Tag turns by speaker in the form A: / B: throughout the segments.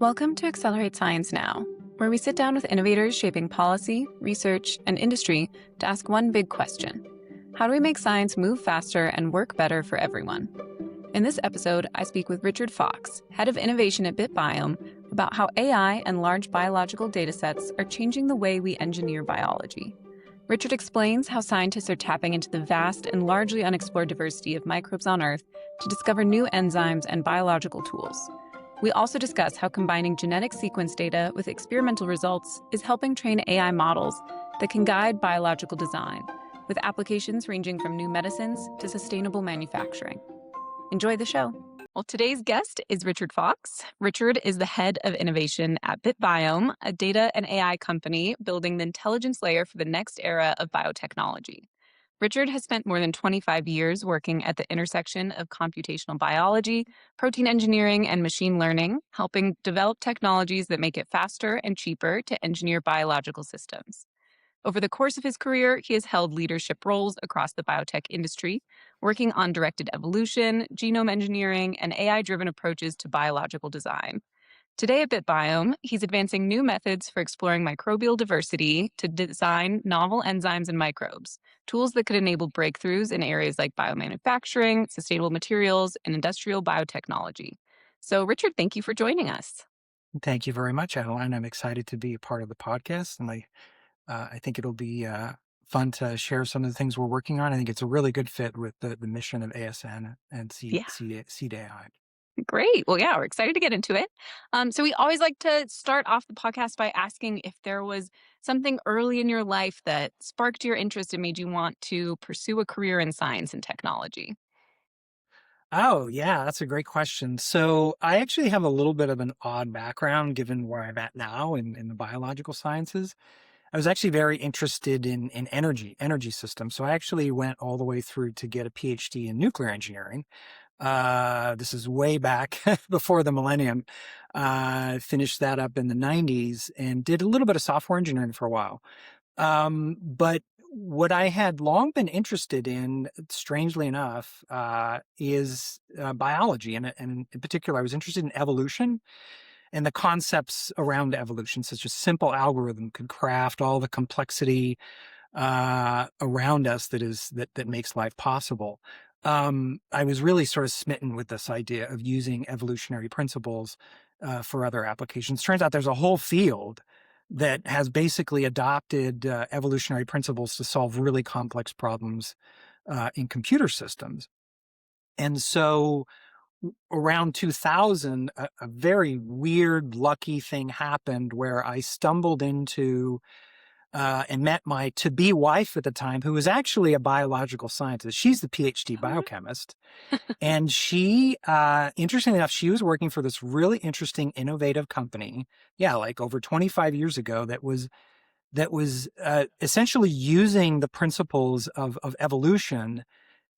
A: Welcome to Accelerate Science Now, where we sit down with innovators shaping policy, research, and industry to ask one big question. How do we make science move faster and work better for everyone? In this episode, I speak with Richard Fox, head of innovation at bitBiome, about how AI and large biological datasets are changing the way we engineer biology. Richard explains how scientists are tapping into the vast and largely unexplored diversity of microbes on Earth to discover new enzymes and biological tools. We also discuss how combining genetic sequence data with experimental results is helping train AI models that can guide biological design, with applications ranging from new medicines to sustainable manufacturing. Enjoy the show. Well, today's guest is Richard Fox. Richard is the head of innovation at bitBiome, a data and AI company building the intelligence layer for the next era of biotechnology. Richard has spent more than 25 years working at the intersection of computational biology, protein engineering, and machine learning, helping develop technologies that make it faster and cheaper to engineer biological systems. Over the course of his career, he has held leadership roles across the biotech industry, working on directed evolution, genome engineering, and AI-driven approaches to biological design. Today at bitBiome, he's advancing new methods for exploring microbial diversity to design novel enzymes and microbes, tools that could enable breakthroughs in areas like biomanufacturing, sustainable materials, and industrial biotechnology. So, Richard, thank you for joining us.
B: Thank you very much, Adeline. I'm excited to be a part of the podcast, and I think it'll be fun to share some of the things we're working on. I think it's a really good fit with the mission of ASN and
A: Yeah.
B: CDAI.
A: Great. Well, yeah, we're excited to get into it. So we always like to start off the podcast by asking if there was something early in your life that sparked your interest and made you want to pursue a career in science and technology.
B: Oh, yeah, that's a great question. So I actually have a little bit of an odd background given where I'm at now in the biological sciences. I was actually very interested in energy systems. So I actually went all the way through to get a PhD in nuclear engineering. This is way back before the millennium. Finished that up in the 90s and did a little bit of software engineering for a while. But what I had long been interested in, strangely enough, is biology. And in particular, I was interested in evolution and the concepts around evolution, such as simple algorithm could craft all the complexity around us that makes life possible. I was really sort of smitten with this idea of using evolutionary principles for other applications. Turns out there's a whole field that has basically adopted evolutionary principles to solve really complex problems in computer systems. And so around 2000, a very weird, lucky thing happened where I stumbled into and met my to-be wife at the time, who was actually a biological scientist. She's the PhD biochemist. And she, interestingly enough, she was working for this really interesting, innovative company. Yeah, like over 25 years ago, that was essentially using the principles of evolution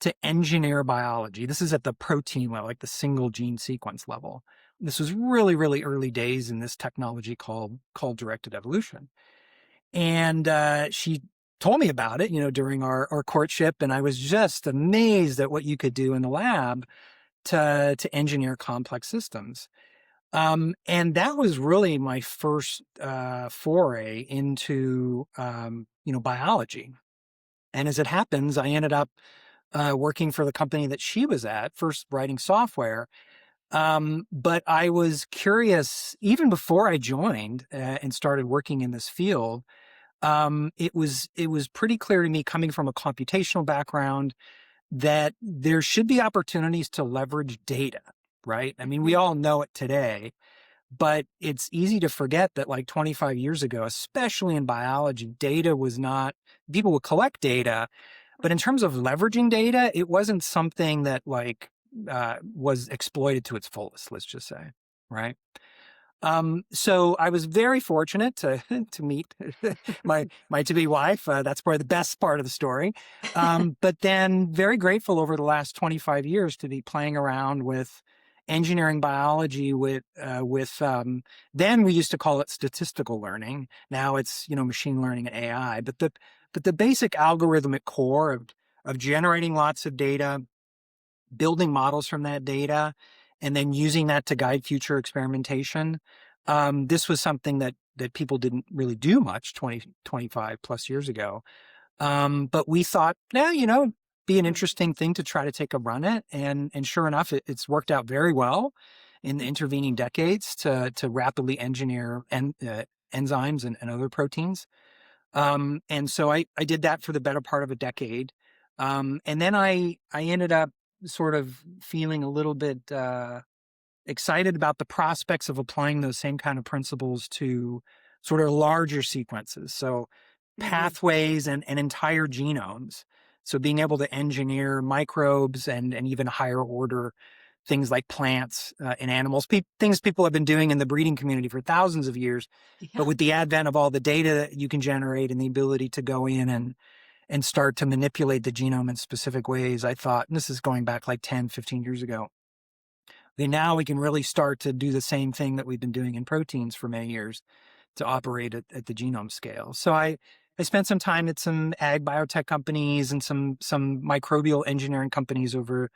B: to engineer biology. This is at the protein level, like the single gene sequence level. This was really, really early days in this technology called directed evolution. And she told me about it, during our courtship, and I was just amazed at what you could do in the lab to engineer complex systems. And that was really my first foray into biology. And as it happens, I ended up working for the company that she was at, first writing software. But I was curious even before I joined and started working in this field. It was pretty clear to me, coming from a computational background, that there should be opportunities to leverage data, right? I mean, we all know it today, but it's easy to forget that like 25 years ago, especially in biology, data was not, people would collect data, but in terms of leveraging data, it wasn't something that was exploited to its fullest, let's just say, right? So I was very fortunate to meet my to-be wife. That's probably the best part of the story. But then very grateful over the last 25 years to be playing around with engineering biology with then we used to call it statistical learning. Now it's, machine learning and AI, but the basic algorithmic core of generating lots of data, building models from that data, and then using that to guide future experimentation. This was something that people didn't really do much 25 plus years ago. But we thought, yeah, be an
A: Mhm.
B: interesting thing to try to take a run at. And sure enough, it's worked out very well in the intervening decades to rapidly engineer enzymes and other proteins. And so I did that for the better part of a decade. And then I ended up sort of feeling a little bit excited about the prospects of applying those same kind of principles to sort of larger sequences. So
A: Mhm.
B: pathways and entire genomes. So being able to engineer microbes and even higher order things like plants and animals, things people have been doing in the breeding community for thousands of years. But
A: Yeah.
B: with the advent of all the data that you can generate and the ability to go in and start to manipulate the genome in specific ways, I thought, and this is going back like 10, 15 years ago, now we can really start to do the same thing that we've been doing in proteins for many years to operate at the genome scale. So I spent some time at some ag biotech companies and some microbial engineering companies over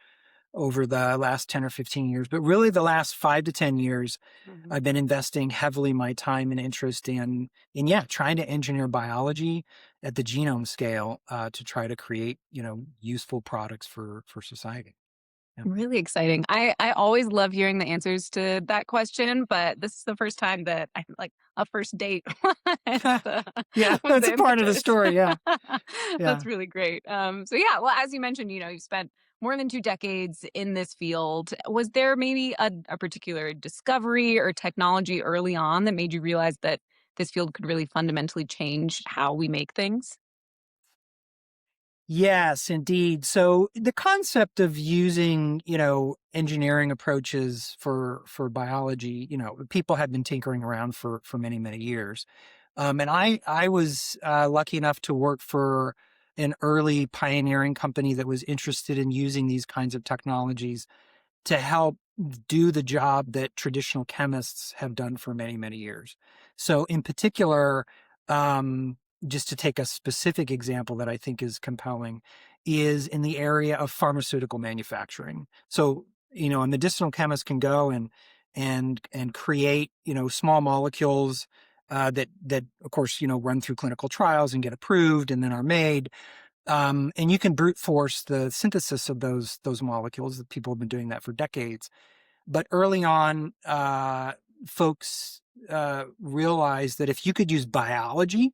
B: the last 10 or 15 years. But really the last 5 to 10 years,
A: Mhm.
B: I've been investing heavily my time and interest in yeah, trying to engineer biology at the genome scale to try to create, useful products for society. Yeah.
A: Really exciting. I always love hearing the answers to that question, but this is the first time that I'm like a first date with
B: Yeah,
A: with
B: that's
A: the
B: a part of the
A: impetus.
B: story. Yeah. Yeah.
A: That's really great. So yeah, well, as you mentioned, you spent more than 2 decades in this field. Was there maybe a particular discovery or technology early on that made you realize that this field could really fundamentally change how we make things?
B: Yes, indeed. So the concept of using, engineering approaches for biology, people have been tinkering around for many, many years. And I was lucky enough to work for an early pioneering company that was interested in using these kinds of technologies to help do the job that traditional chemists have done for many, many years. So, in particular, um, just to take a specific example that I think is compelling, is in the area of pharmaceutical manufacturing. So, a medicinal chemist can go and create, small molecules that of course, run through clinical trials and get approved and then are made. And you can brute force the synthesis of those molecules. That people have been doing that for decades. But early on, folks realized that if you could use biology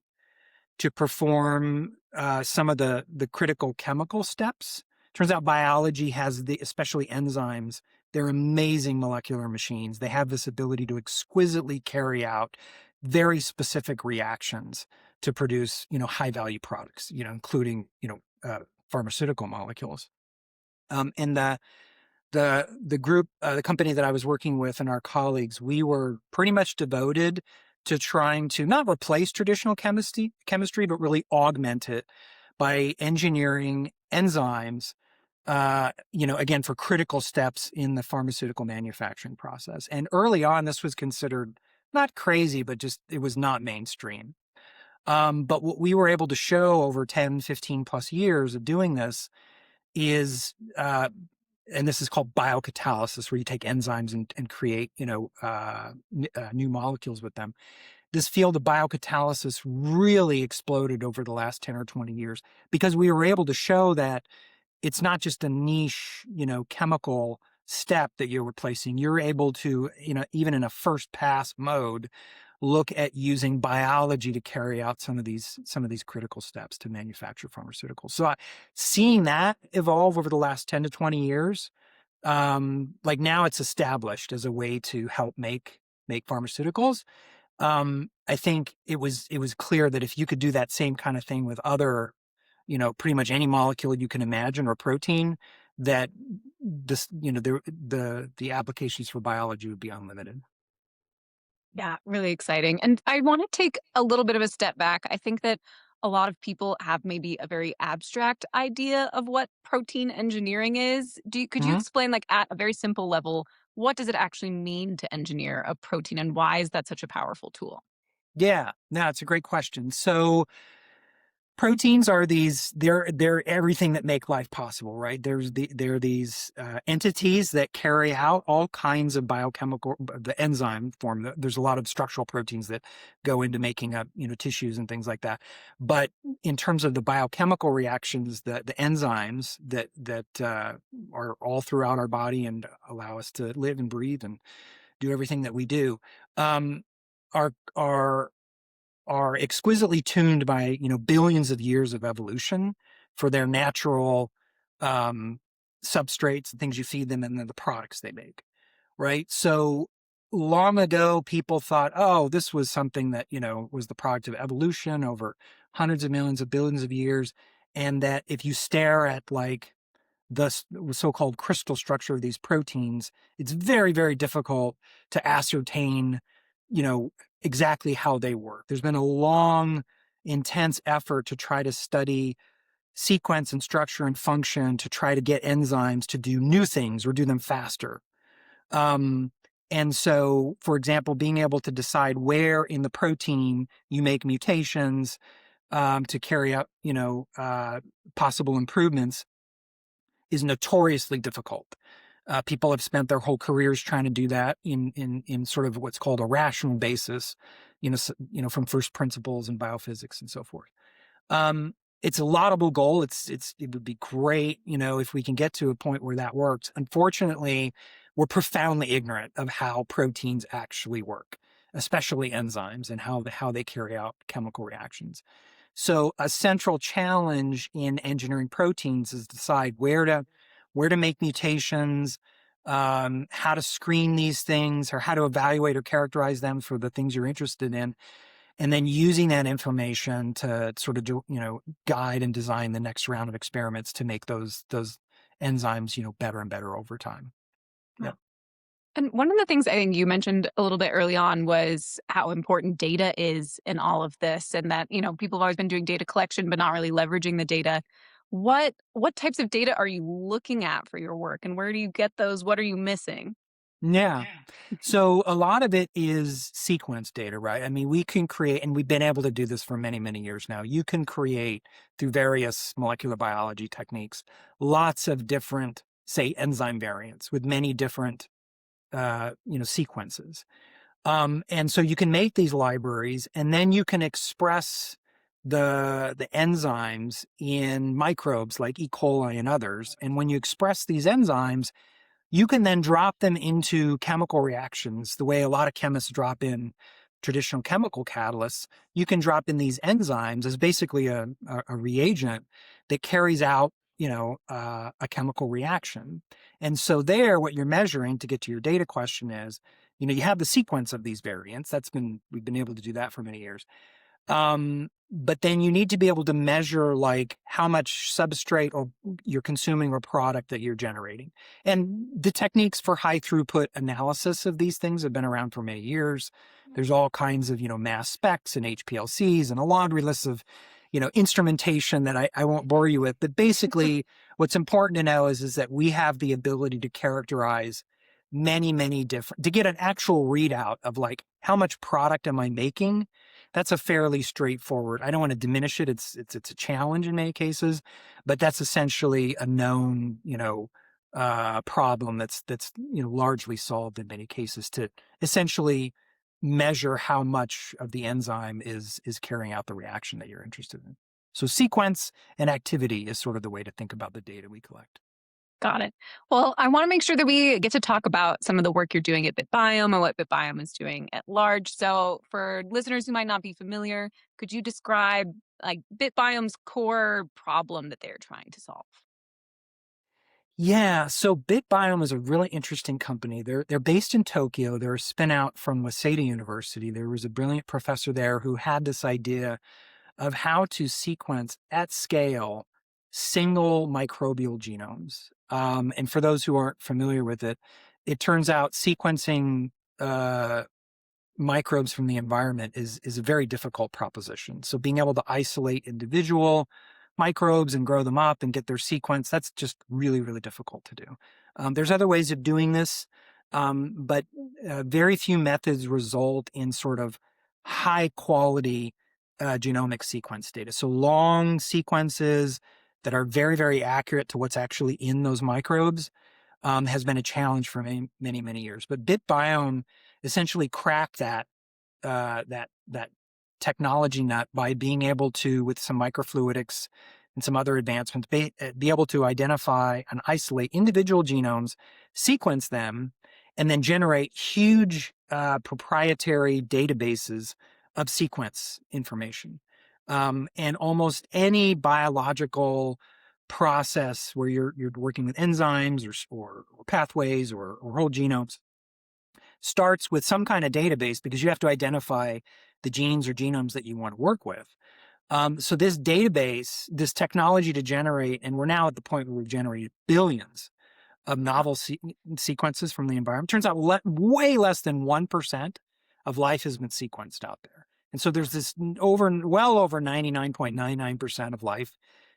B: to perform some of the critical chemical steps, turns out biology has especially enzymes. They're amazing molecular machines. They have this ability to exquisitely carry out very specific reactions to produce, high value products, including, pharmaceutical molecules. And the group, the company that I was working with and our colleagues, we were pretty much devoted to trying to not replace traditional chemistry, but really augment it by engineering enzymes, again, for critical steps in the pharmaceutical manufacturing process. And early on, this was considered not crazy, but just it was not mainstream. But what we were able to show over 10, 15 plus years of doing this is, and this is called biocatalysis, where you take enzymes and create, new molecules with them. This field of biocatalysis really exploded over the last 10 or 20 years because we were able to show that it's not just a niche, chemical step that you're replacing. You're able to, even in a first pass mode, look at using biology to carry out some of these critical steps to manufacture pharmaceuticals. So seeing that evolve over the last 10 to 20 years, like now it's established as a way to help make pharmaceuticals. I think it was clear that if you could do that same kind of thing with other, pretty much any molecule you can imagine or protein, that this, the applications for biology would be unlimited.
A: Yeah, really exciting. And I want to take a little bit of a step back. I think that a lot of people have maybe a very abstract idea of what protein engineering is. Could you
B: Mhm.
A: explain, like, at a very simple level, what does it actually mean to engineer a protein and why is that such a powerful tool?
B: Yeah, no, it's a great question. So Proteins are they're everything that make life possible, right? They're these entities that carry out all kinds of biochemical, the enzyme form. There's a lot of structural proteins that go into making up, tissues and things like that. But in terms of the biochemical reactions, the enzymes that are all throughout our body and allow us to live and breathe and do everything that we do, um, are exquisitely tuned by billions of years of evolution for their natural um, substrates and things you feed them and then the products they make, right? So long ago people thought, oh, this was something that was the product of evolution over hundreds of millions of billions of years, and that if you stare at like the so-called crystal structure of these proteins, it's very, very difficult to ascertain, exactly how they work. There's been a long, intense effort to try to study sequence and structure and function to try to get enzymes to do new things or do them faster. Um, and so, for example, being able to decide where in the protein you make mutations to carry out, possible improvements is notoriously difficult. People have spent their whole careers trying to do that in sort of what's called a rational basis, from first principles and biophysics and so forth. Um, it's a laudable goal. It would be great, if we can get to a point where that works. Unfortunately, we're profoundly ignorant of how proteins actually work, especially enzymes and how they carry out chemical reactions. So a central challenge in engineering proteins is to decide where to make mutations, how to screen these things, or how to evaluate or characterize them for the things you're interested in, and then using that information to sort of guide and design the next round of experiments to make those enzymes better and better over time. Yeah.
A: And one of the things I think you mentioned a little bit early on was how important data is in all of this, and that, people have always been doing data collection, but not really leveraging the data. What types of data are you looking at for your work, and where do you get those? What are you missing?
B: Yeah. So a lot of it is sequence data, right? I mean, we can create, and we've been able to do this for many, many years now. You can create through various molecular biology techniques, lots of different, say, enzyme variants with many different, sequences. And so you can make these libraries, and then you can express the enzymes in microbes like E. coli and others. And when you express these enzymes, you can then drop them into chemical reactions the way a lot of chemists drop in traditional chemical catalysts. You can drop in these enzymes as basically a reagent that carries out, a chemical reaction. And so there, what you're measuring, to get to your data question, is, you have the sequence of these variants. We've been able to do that for many years. But then you need to be able to measure like how much substrate or you're consuming or product that you're generating. And the techniques for high throughput analysis of these things have been around for many years. There's all kinds of, mass specs and HPLCs and a laundry list of, instrumentation that I won't bore you with. But basically what's important to know is that we have the ability to characterize many, many to get an actual readout of like, how much product am I making? That's a fairly straightforward. I don't want to diminish it. It's a challenge in many cases, but that's essentially a known, problem that's largely solved in many cases to essentially measure how much of the enzyme is carrying out the reaction that you're interested in. So sequence and activity is sort of the way to think about the data we collect.
A: Got it. Well, I want to make sure that we get to talk about some of the work you're doing at bitBiome and what bitBiome is doing at large. So, for listeners who might not be familiar, could you describe like bitBiome's core problem that they're trying to solve?
B: Yeah, so bitBiome is a really interesting company. They're based in Tokyo. They're a spin out from Waseda University. There was a brilliant professor there who had this idea of how to sequence at scale single microbial genomes. And for those who aren't familiar with it, it turns out sequencing microbes from the environment is a very difficult proposition. So being able to isolate individual microbes and grow them up and get their sequence, that's just really, really difficult to do. There's other ways of doing this, but very few methods result in sort of high quality genomic sequence data. So long sequences that are very, very accurate to what's actually in those microbes has been a challenge for many, many, many years. But bitBiome essentially cracked that technology nut by being able to, with some microfluidics and some other advancements, be able to identify and isolate individual genomes, sequence them, and then generate huge proprietary databases of sequence information. And almost any biological process where you're working with enzymes or pathways or whole genomes starts with some kind of database because you have to identify the genes or genomes that you want to work with. So this database, this technology to generate, and we're now at the point where we've generated billions of novel sequences from the environment. Turns out way less than 1% of life has been sequenced out there. And so there's this well over 99.99% of life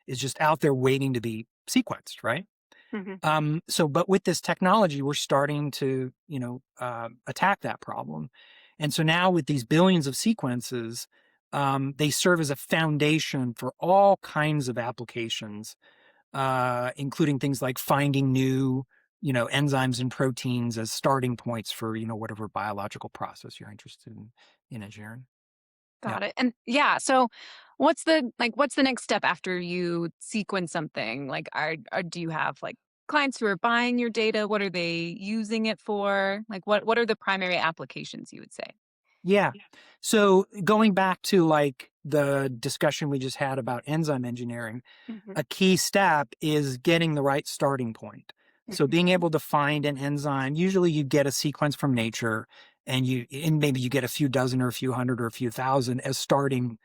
B: is just out there waiting to be sequenced, right? But with this technology, we're starting to, attack that problem. And so now with these billions of sequences, they serve as a foundation for all kinds of applications, including things like finding new, enzymes and proteins as starting points for, whatever biological process you're interested in engineering. Yeah.
A: Got it. And yeah, so what's the next step after you sequence something? Like do you have like clients who are buying your data? What are they using it for? Like what are the primary applications you would say?
B: Yeah. So going back to like the discussion we just had about enzyme engineering,
A: Hmm.
B: a key step is getting the right starting point. So being able to find an enzyme, usually you get a sequence from nature and maybe you get a few dozen or a few hundred or a few thousand as starting,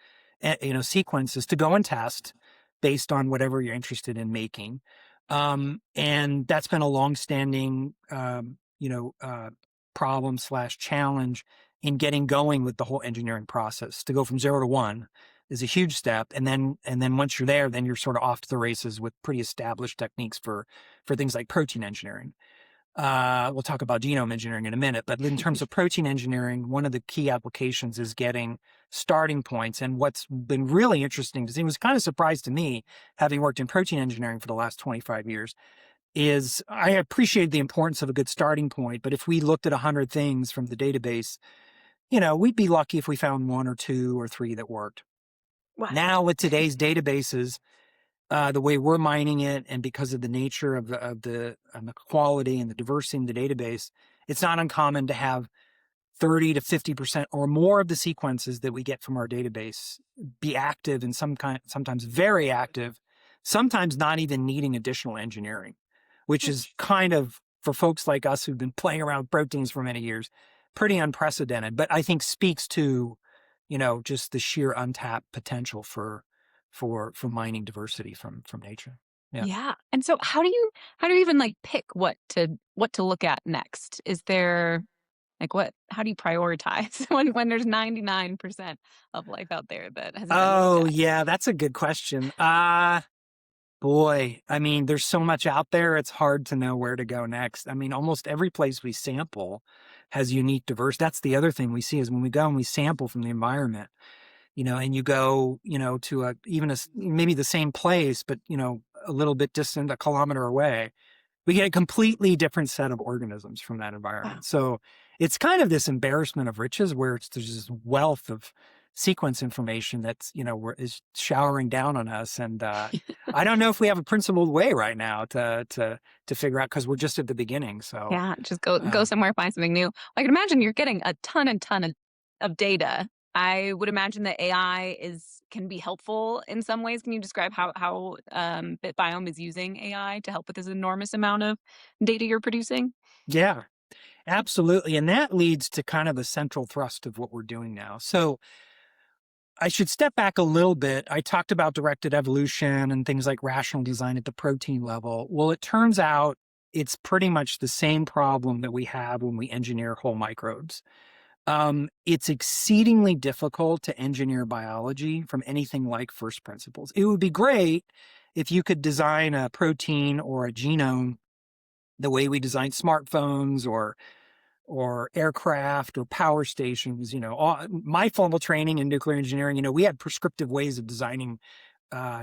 B: sequences to go and test based on whatever you're interested in making. And that's been a longstanding, problem slash challenge in getting going with the whole engineering process. To go from 0 to 1 is a huge step, and then once you're there, then you're sort of off to the races with pretty established techniques for things like protein engineering. We'll talk about genome engineering in a minute, but in terms of protein engineering, one of the key applications is getting starting points. And what's been really interesting to see, was kind of surprised to me, having worked in protein engineering for the last 25 years, is I appreciate the importance of a good starting point. But if we looked at 100 things from the database, we'd be lucky if we found one or two or three that worked.
A: Right.
B: Now with today's databases, the way we're mining it, and because of the nature of the quality and the diversity in the database, it's not uncommon to have 30 to 50% or more of the sequences that we get from our database be active and sometimes very active, sometimes not even needing additional engineering, which is kind of, for folks like us who've been playing around with proteins for many years, pretty unprecedented, but I think speaks to, just the sheer untapped potential for mining diversity from nature. Yeah.
A: Yeah. And so how do you even like pick what to look at next? Is there like how do you prioritize when there's 99% of life out there that hasn't been looked
B: Oh,
A: at?
B: yeah, that's a good question. Boy, I mean, there's so much out there, it's hard to know where to go next. I mean, almost every place we sample has unique diverse. That's the other thing we see is when we go and we sample from the environment, and you go, to maybe the same place, but, a little bit distant, a kilometer away, we get a completely different set of organisms from that
A: Wow.
B: environment. So it's kind of this embarrassment of riches where there's this wealth of sequence information that's, is showering down on us. And I don't know if we have a principled way right now to figure out, because we're just at the beginning. So
A: Yeah, just go
B: um,
A: somewhere, find something new. I can imagine you're getting a ton and ton of data. I would imagine that AI can be helpful in some ways. Can you describe how bitBiome is using AI to help with this enormous amount of data you're producing?
B: yeah, absolutely. And that leads to kind of the central thrust of what we're doing now. So I should step back a little bit. I talked about directed evolution and things like rational design at the protein level. Well, it turns out it's pretty much the same problem that we have when we engineer whole microbes. It's exceedingly difficult to engineer biology from anything like first principles. It would be great if you could design a protein or a genome the way we design smartphones or or aircraft or power stations. My formal training in nuclear engineering, we had prescriptive ways of designing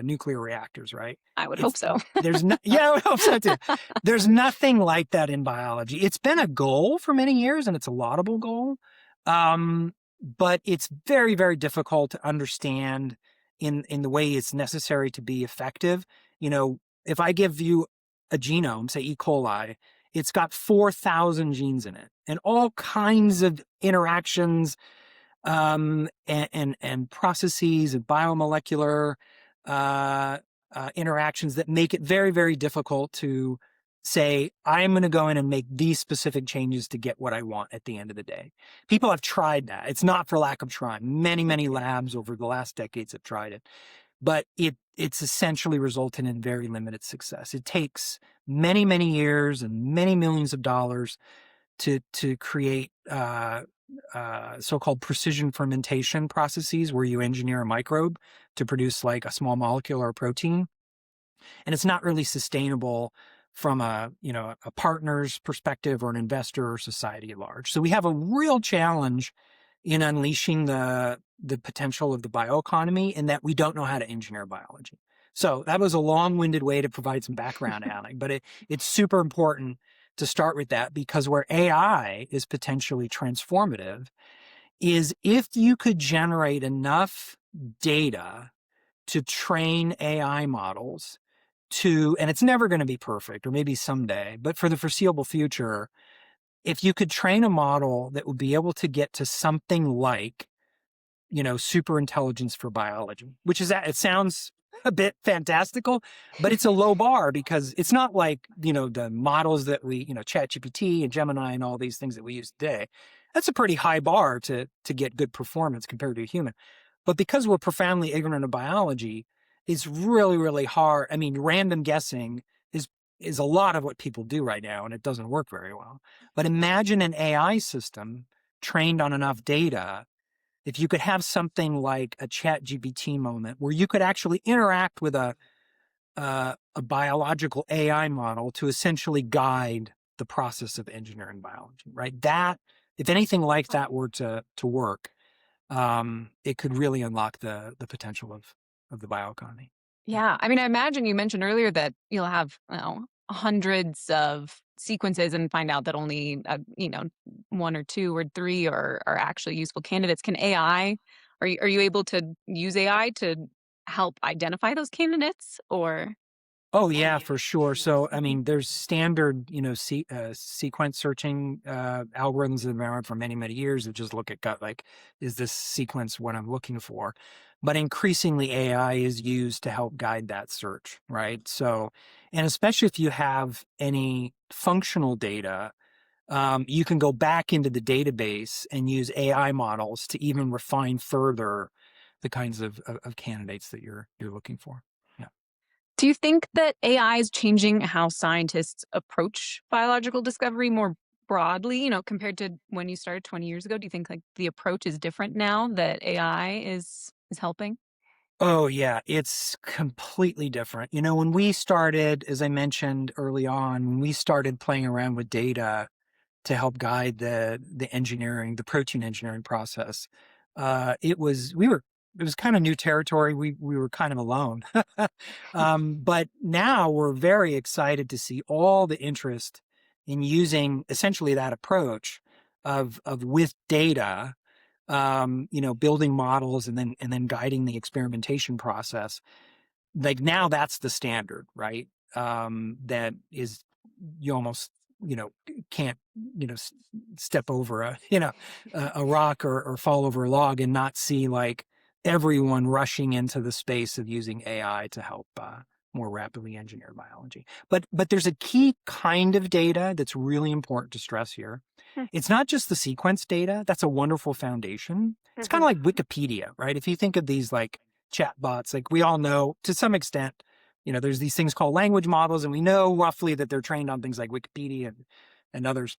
B: nuclear reactors, right?
A: I would hope
B: It's
A: so.
B: there's no, yeah, I hope so too. There's nothing like that in biology. It's been a goal for many years, and it's a laudable goal, but it's very, very difficult to understand in the way it's necessary to be effective. If I give you a genome, say E. coli, it's got 4,000 genes in it, and all kinds of interactions and processes and biomolecular uh, interactions that make it very, very difficult to say, I'm going to go in and make these specific changes to get what I want at the end of the day. People have tried that. It's not for lack of trying. Many, many labs over the last decades have tried it, but it's essentially resulted in very limited success. It takes many, many years and many millions of dollars to create so-called precision fermentation processes where you engineer a microbe to produce like a small molecule or a protein. And it's not really sustainable from a partner's perspective or an investor or society at large. So we have a real challenge in unleashing the potential of the bioeconomy, in that we don't know how to engineer biology. So that was a long-winded way to provide some background, Alec, but it's super important to start with that, because where AI is potentially transformative is if you could generate enough data to train AI models and it's never going to be perfect, or maybe someday, but for the foreseeable future, if you could train a model that would be able to get to something like super intelligence for biology, which is, it sounds a bit fantastical, but it's a low bar, because it's not like, the models that we, ChatGPT and Gemini and all these things that we use today. That's a pretty high bar to get good performance compared to a human. But because we're profoundly ignorant of biology, it's really, really hard. I mean, random guessing is a lot of what people do right now, and it doesn't work very well. But imagine an AI system trained on enough data. If you could have something like a ChatGPT moment where you could actually interact with a biological AI model to essentially guide the process of engineering biology, right? That, if anything like that were to work, it could really unlock the potential of the bioeconomy. Yeah.
A: Yeah. I mean, I imagine you mentioned earlier that you'll have, hundreds of sequences and find out that only, one or two or three are actually useful candidates. Can AI, are you able to use AI to help identify those candidates, or?
B: Oh yeah, for sure. So I mean, there's standard, sequence searching algorithms that have been around for many, many years that just look at gut, like, is this sequence what I'm looking for? But increasingly, AI is used to help guide that search, right? So, and especially if you have any functional data, you can go back into the database and use AI models to even refine further the kinds of candidates that you're looking for. Yeah.
A: Do you think that AI is changing how scientists approach biological discovery more broadly, compared to when you started 20 years ago? Do you think like the approach is different now that AI is helping?
B: Oh, yeah, it's completely different. When we started, as I mentioned early on, when we started playing around with data to help guide the protein engineering process, it was kind of new territory. We were kind of alone. But now we're very excited to see all the interest in using essentially that approach of with data, building models and then guiding the experimentation process. Like now that's the standard, right? That is, you almost, can't, step over a rock or fall over a log and not see like everyone rushing into the space of using AI to help more rapidly engineer biology. But there's a key kind of data that's really important to stress here. It's not just the sequence data. That's a wonderful foundation. It's kind of like Wikipedia, right? If you think of these like chatbots, like we all know to some extent, there's these things called language models, and we know roughly that they're trained on things like Wikipedia and others.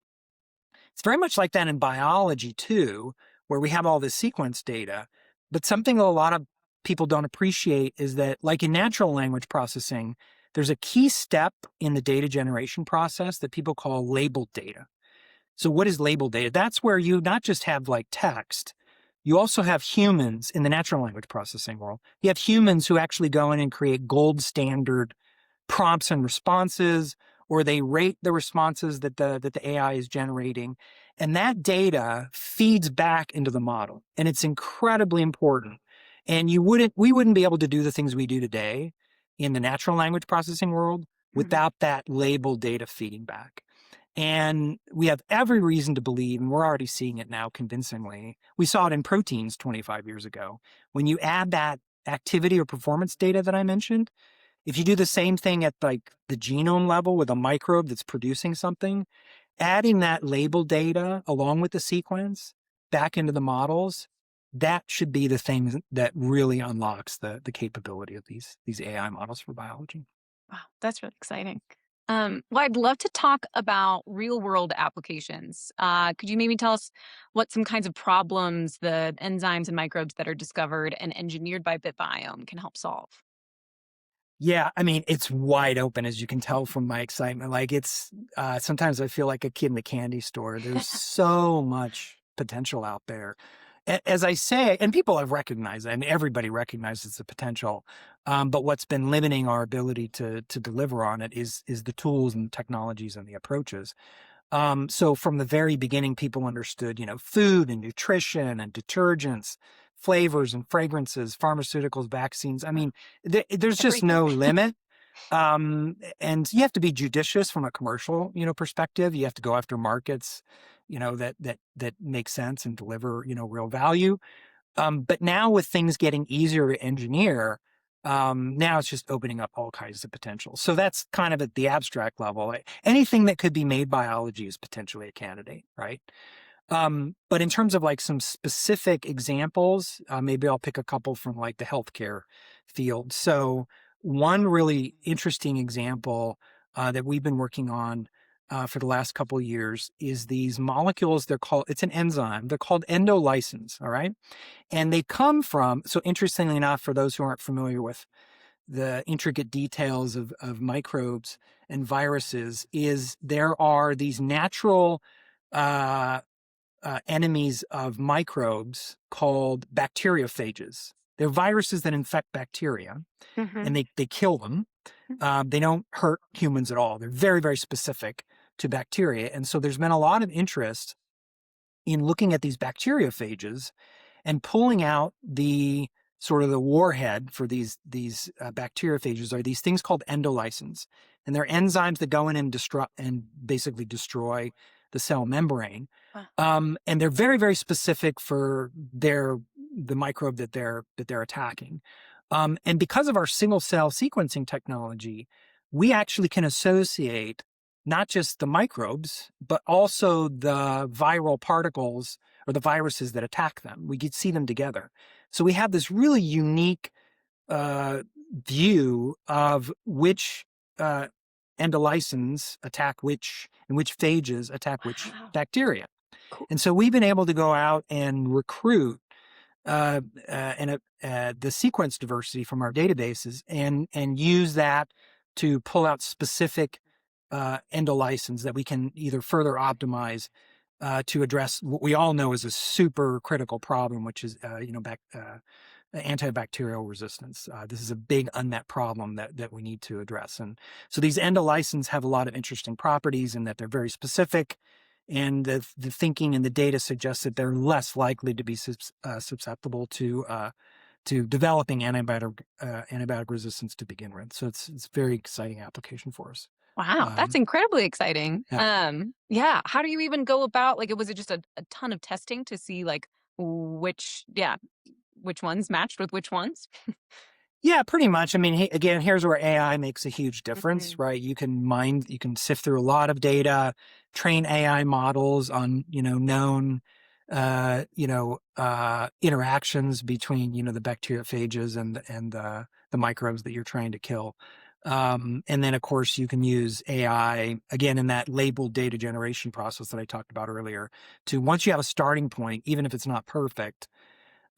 B: It's very much like that in biology too, where we have all this sequence data. But something that a lot of people don't appreciate is that, like in natural language processing, there's a key step in the data generation process that people call labeled data. So what is label data? That's where you not just have like text, you also have humans in the natural language processing world. You have humans who actually go in and create gold standard prompts and responses, or they rate the responses that the AI is generating. And that data feeds back into the model. And it's incredibly important. And we wouldn't be able to do the things we do today in the natural language processing world
A: Mhm.
B: without that label data feeding back. And we have every reason to believe, and we're already seeing it now convincingly. We saw it in proteins 25 years ago. When you add that activity or performance data that I mentioned, if you do the same thing at like the genome level with a microbe that's producing something, adding that label data along with the sequence back into the models, that should be the thing that really unlocks the capability of these AI models for biology.
A: Wow, that's really exciting. Well, I'd love to talk about real world applications. Could you maybe tell us what some kinds of problems the enzymes and microbes that are discovered and engineered by bitBiome can help solve?
B: Yeah, I mean, it's wide open, as you can tell from my excitement. Like sometimes I feel like a kid in the candy store. There's so much potential out there. As I say, and people have recognized it. I mean, everybody recognizes the potential. But what's been limiting our ability to deliver on it is the tools and the technologies and the approaches. So from the very beginning, people understood, food and nutrition and detergents, flavors and fragrances, pharmaceuticals, vaccines. I
A: Wow,
B: mean, there's just
A: everything.
B: no limit. And you have to be judicious from a commercial, perspective. You have to go after markets, that make sense and deliver, real value. But now with things getting easier to engineer, now it's just opening up all kinds of potential. So that's kind of at the abstract level. Anything that could be made biology is potentially a candidate, right? But in terms of like some specific examples, maybe I'll pick a couple from like the healthcare field. So one really interesting example that we've been working on for the last couple of years is these molecules. It's an enzyme. They're called endolysins. All right. And they come from, so interestingly enough, for those who aren't familiar with the intricate details of microbes and viruses, is there are these natural uh, enemies of microbes called bacteriophages. They're viruses that infect bacteria
A: Hmm.
B: and they kill them. They don't hurt humans at all. They're very, very specific to bacteria. And so there's been a lot of interest in looking at these bacteriophages and pulling out the sort of the warhead for these bacteriophages are these things called endolysins, and they're enzymes that go in and basically destroy the cell membrane.
A: Wow.
B: And they're very, very specific for the microbe that they're attacking. And because of our single cell sequencing technology, we actually can associate not just the microbes, but also the viral particles or the viruses that attack them. We could see them together. So we have this really unique uh, view of which uh, endolysins attack which and which phages attack which
A: Wow.
B: bacteria.
A: Cool.
B: And so we've been able to go out and recruit the sequence diversity from our databases and use that to pull out specific endolysins that we can either further optimize to address what we all know is a super critical problem, which is antibacterial resistance. This is a big unmet problem that we need to address. And so these endolysins have a lot of interesting properties in that they're very specific. And the thinking and the data suggests that they're less likely to be susceptible to developing antibiotic resistance to begin with. So it's a very exciting application for us.
A: Wow, that's
B: Um,
A: incredibly exciting.
B: yeah.
A: Yeah. How do you even go about like was it just a ton of testing to see like which ones matched with which ones?
B: Yeah, pretty much. I mean, again, here's where AI makes a huge difference,
A: Mhm.
B: right? You can sift through a lot of data, train AI models on, known, interactions between, the bacteriophages and the microbes that you're trying to kill. And then, of course, you can use AI again in that labeled data generation process that I talked about earlier. To once you have a starting point, even if it's not perfect,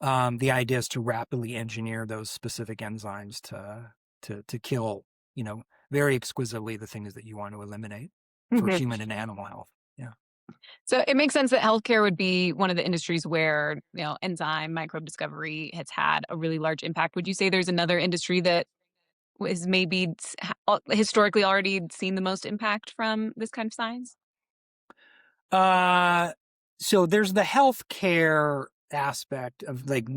B: the idea is to rapidly engineer those specific enzymes to kill, very exquisitely the things that you want to eliminate for
A: Mhm.
B: human and animal health. Yeah.
A: So it makes sense that healthcare would be one of the industries where, enzyme microbe discovery has had a really large impact. Would you say there's another industry that was maybe historically already seen the most impact from this kind of science?
B: Uh, so there's the healthcare aspect of like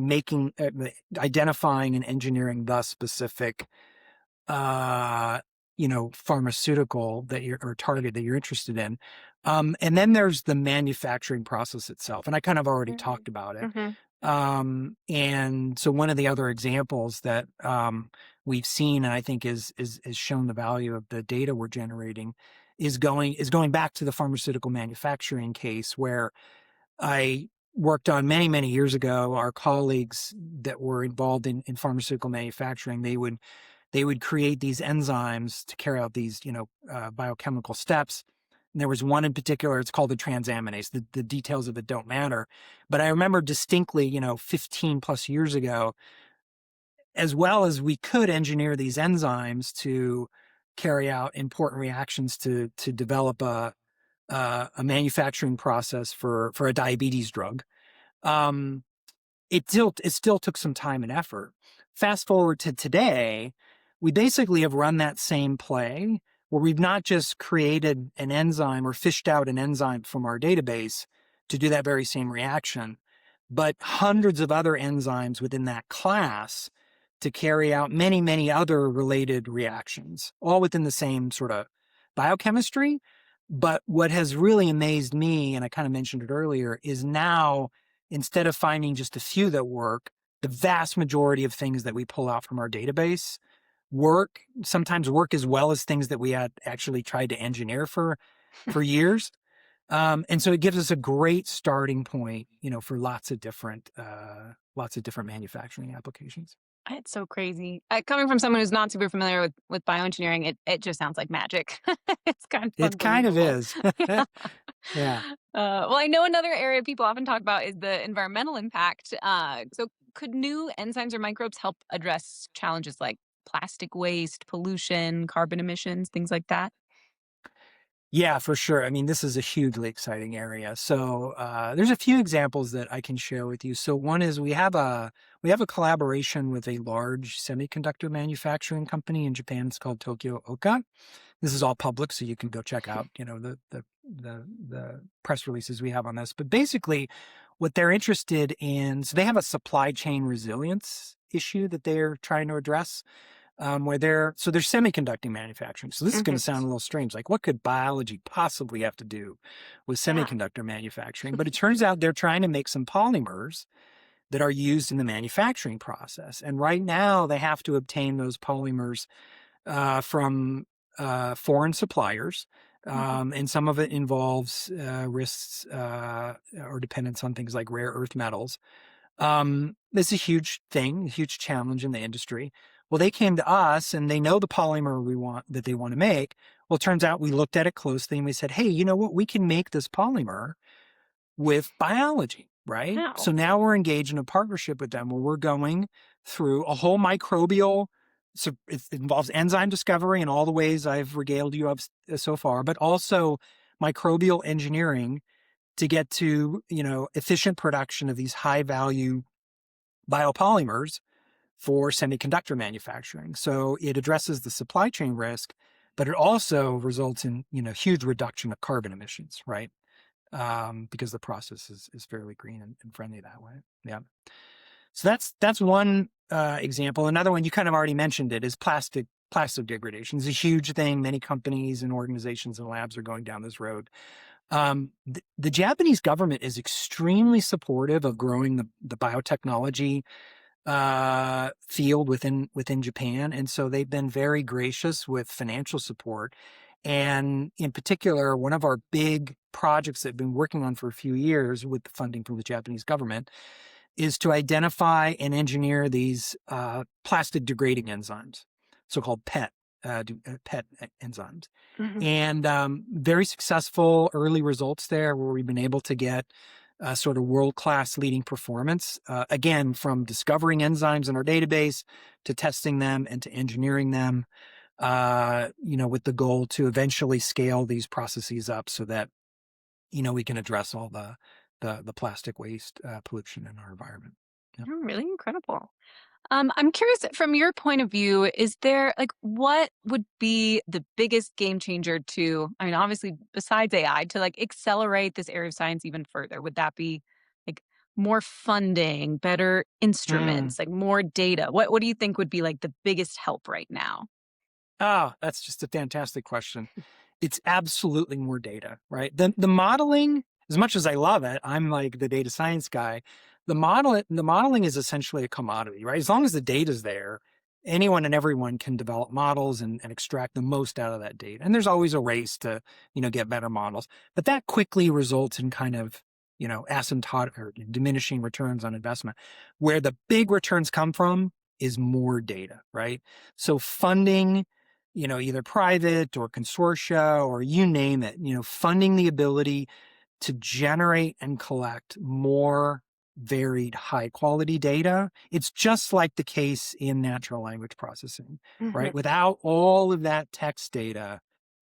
B: identifying and engineering the specific, uh, pharmaceutical that you're or target that you're interested in. And then there's the manufacturing process itself. And I kind of already talked about it.
A: Mm-hmm.
B: And so one of the other examples that we've seen, and I think is shown the value of the data we're generating, is going back to the pharmaceutical manufacturing case where I worked on many years ago. Our colleagues that were involved in pharmaceutical manufacturing, they would create these enzymes to carry out these biochemical steps. And there was one in particular, it's called the transaminase. The details of it don't matter. But I remember distinctly, 15 plus years ago, as well as we could engineer these enzymes to carry out important reactions to develop a manufacturing process for a diabetes drug. Um, it still took some time and effort. Fast forward to today, we basically have run that same play where we've not just created an enzyme or fished out an enzyme from our database to do that very same reaction, but hundreds of other enzymes within that class to carry out many other related reactions, all within the same sort of biochemistry. But what has really amazed me, and I kind of mentioned it earlier, is now instead of finding just a few that work, the vast majority of things that we pull out from our database sometimes work as well as things that we had actually tried to engineer for years. And so it gives us a great starting point, for lots of different manufacturing applications.
A: It's so crazy. Coming from someone who's not super familiar with bioengineering, it just sounds like magic. It's kind of
B: It kind of
A: unbelievable.
B: is.
A: Yeah.
B: Yeah.
A: Well, I know another area people often talk about is the environmental impact. So, could new enzymes or microbes help address challenges like plastic waste, pollution, carbon emissions, things like that?
B: Yeah, for sure. I mean, this is a hugely exciting area. So there's a few examples that I can share with you. So one is we have a collaboration with a large semiconductor manufacturing company in Japan. It's called Tokyo Oka. This is all public, so you can go check out, the press releases we have on this. But basically, what they're interested in, so they have a supply chain resilience issue that they're trying to address where they're semiconductor manufacturing. So this is going
A: Hmm.
B: to sound a little strange. Like, what could biology possibly have to do with
A: Yeah.
B: semiconductor manufacturing? But it turns out they're trying to make some polymers that are used in the manufacturing process. And right now, they have to obtain those polymers from foreign suppliers.
A: Hmm.
B: And some of it involves risks or dependence on things like rare earth metals. It's a huge thing, a huge challenge in the industry. Well, they came to us and they know the polymer that they want to make. Well, it turns out we looked at it closely and we said, hey, you know what? We can make this polymer with biology, right?
A: Wow.
B: So now we're engaged in a partnership with them where we're going through a whole microbial. So it involves enzyme discovery in all the ways I've regaled you of so far, but also microbial engineering to get to, efficient production of these high value biopolymers for semiconductor manufacturing. So it addresses the supply chain risk, but it also results in, huge reduction of carbon emissions, right? Because the process is fairly green and friendly that way. Yeah. So that's one example. Another one, you kind of already mentioned it, is plastic degradation. It's a huge thing. Many companies and organizations and labs are going down this road. The Japanese government is extremely supportive of growing the biotechnology field within Japan, and so they've been very gracious with financial support. And in particular, one of our big projects that we've been working on for a few years with the funding from the Japanese government is to identify and engineer these plastic degrading enzymes, so-called PET enzymes.
A: Hmm.
B: And very successful early results there where we've been able to get sort of world-class leading performance, again, from discovering enzymes in our database to testing them and to engineering them, with the goal to eventually scale these processes up so that we can address all the plastic waste pollution in our environment. Yep.
A: Oh, really incredible. I'm curious from your point of view, is there like what would be the biggest game changer to, I mean, obviously besides AI, to like accelerate this area of science even further? Would that be like more funding, better
B: Mm.
A: instruments, like more data? What do you think would be like the biggest help right now?
B: Oh, that's just a fantastic question. It's absolutely more data, right? The modeling, as much as I love it, I'm like the data science guy. The modeling is essentially a commodity, right? As long as the data's there, anyone and everyone can develop models and extract the most out of that data. And there's always a race to, get better models. But that quickly results in kind of, asymptotic or diminishing returns on investment. Where the big returns come from is more data, right? So funding, either private or consortia or you name it, funding the ability to generate and collect more varied high quality data. It's just like the case in natural language processing, right?
A: Mhm.
B: Without all of that text data,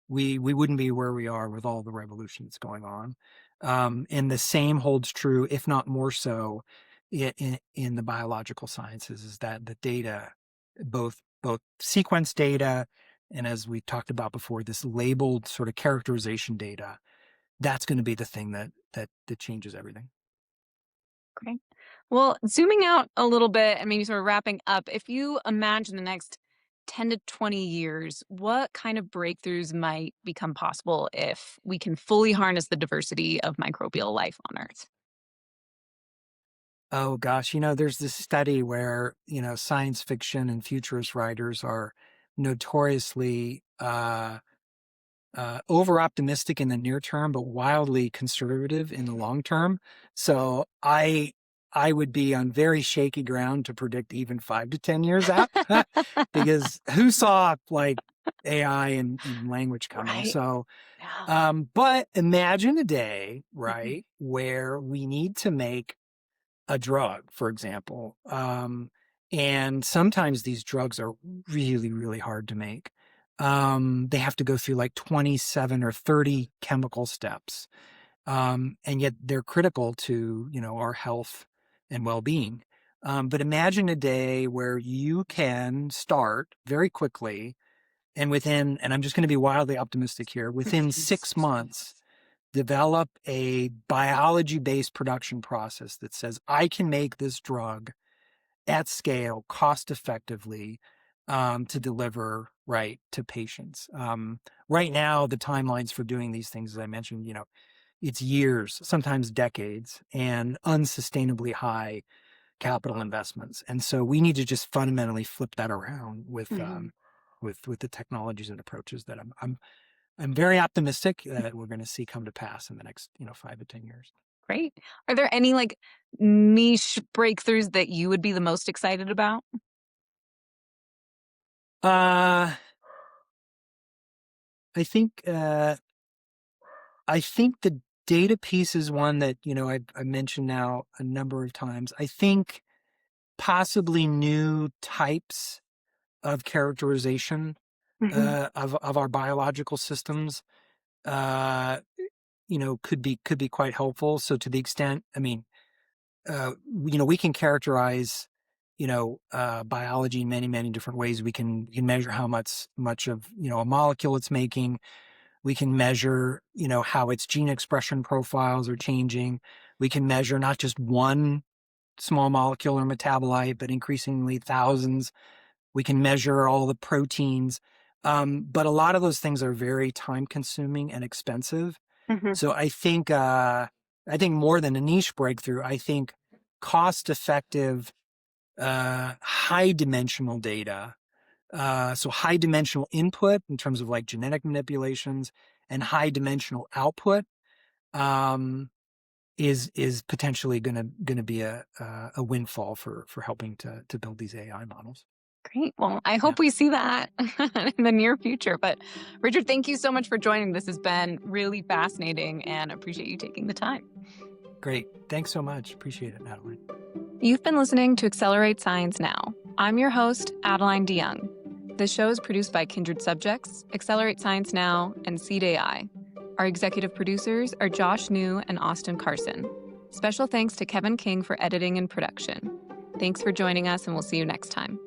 B: we wouldn't be where we are with all the revolution that's going on. And the same holds true, if not more so, in the biological sciences, is that the data, both sequence data and, as we talked about before, this labeled sort of characterization data, that's going to be the thing that changes everything.
A: Great. Well, zooming out a little bit and maybe sort of wrapping up, if you imagine the next 10 to 20 years, what kind of breakthroughs might become possible if we can fully harness the diversity of microbial life on Earth?
B: Oh gosh, there's this study where, science fiction and futurist writers are notoriously over optimistic in the near term, but wildly conservative in the long term. So I would be on very shaky ground to predict even 5 to 10 years out, because who saw like AI and language coming?
A: Right.
B: So,
A: Yeah.
B: but imagine a day,
A: Mhm.
B: right, where we need to make a drug, for example. And sometimes these drugs are really, really hard to make. They have to go through like 27 or 30 chemical steps. And yet they're critical to, our health and well-being. But imagine a day where you can start very quickly and and I'm just going to be wildly optimistic here, within 6 months, develop a biology-based production process that says, I can make this drug at scale, cost effectively, to deliver right to patients. Right now, the timelines for doing these things, as I mentioned, it's years, sometimes decades, and unsustainably high capital investments. And so we need to just fundamentally flip that around
A: Mhm.
B: with the technologies and approaches that I'm very optimistic that we're going to see come to pass in the next, 5 to 10 years.
A: Great. Are there any like niche breakthroughs that you would be the most excited about?
B: Uh, I think the data piece is one that I mentioned now a number of times. I think possibly new types of characterization
A: Mhm.
B: of our biological systems, uh, could be quite helpful. So to the extent, I mean, we can characterize, biology in many, many different ways. We can measure how much of, a molecule it's making. We can measure, how its gene expression profiles are changing. We can measure not just one small molecule or metabolite, but increasingly thousands. We can measure all the proteins. But a lot of those things are very time consuming and expensive.
A: Mhm.
B: So I think more than a niche breakthrough, I think cost effective, high dimensional data. So high dimensional input in terms of like genetic manipulations and high dimensional output, um, is potentially gonna be a windfall for helping to build these AI models.
A: Great. Well, I
B: Yeah,
A: hope we see that in the near future. But Richard, thank you so much for joining. This has been really fascinating and appreciate you taking the time.
B: great. Thanks so much. Appreciate it, Natalie.
A: You've been listening to Accelerate Science Now. I'm your host, Adeline DeYoung. The show is produced by Kindred Subjects, Accelerate Science Now, and Seed AI. Our executive producers are Josh New and Austin Carson. Special thanks to Kevin King for editing and production. Thanks for joining us, and we'll see you next time.